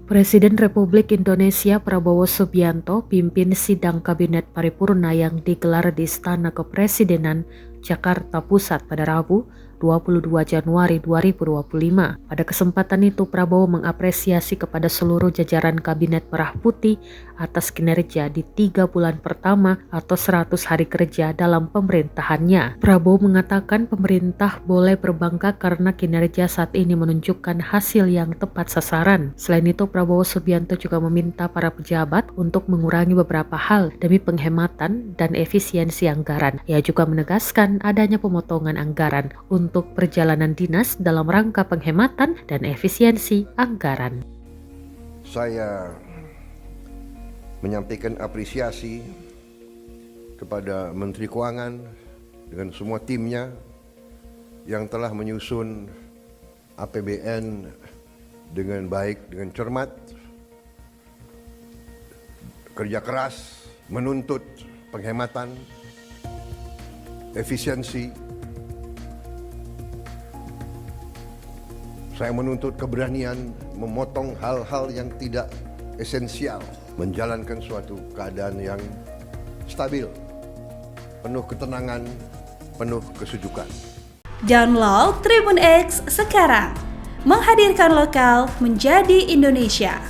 Presiden Republik Indonesia Prabowo Subianto pimpin sidang Kabinet Paripurna yang digelar di Istana Kepresidenan Jakarta Pusat pada Rabu 22 Januari 2025. Pada kesempatan itu Prabowo mengapresiasi kepada seluruh jajaran Kabinet Merah Putih atas kinerja di 3 bulan pertama atau 100 hari kerja dalam pemerintahannya. Prabowo mengatakan pemerintah boleh berbangga karena kinerja saat ini menunjukkan hasil yang tepat sasaran. Selain itu Prabowo Subianto juga meminta para pejabat untuk mengurangi beberapa hal demi penghematan dan efisiensi anggaran. Ia juga menegaskan adanya pemotongan anggaran untuk perjalanan dinas dalam rangka penghematan dan efisiensi anggaran. Saya menyampaikan apresiasi kepada Menteri Keuangan dengan semua timnya yang telah menyusun APBN dengan baik, dengan cermat, kerja keras, menuntut penghematan, efisiensi. Saya menuntut keberanian memotong hal-hal yang tidak esensial, menjalankan suatu keadaan yang stabil, penuh ketenangan, penuh kesejukan. Download Tribun X sekarang, menghadirkan lokal menjadi Indonesia.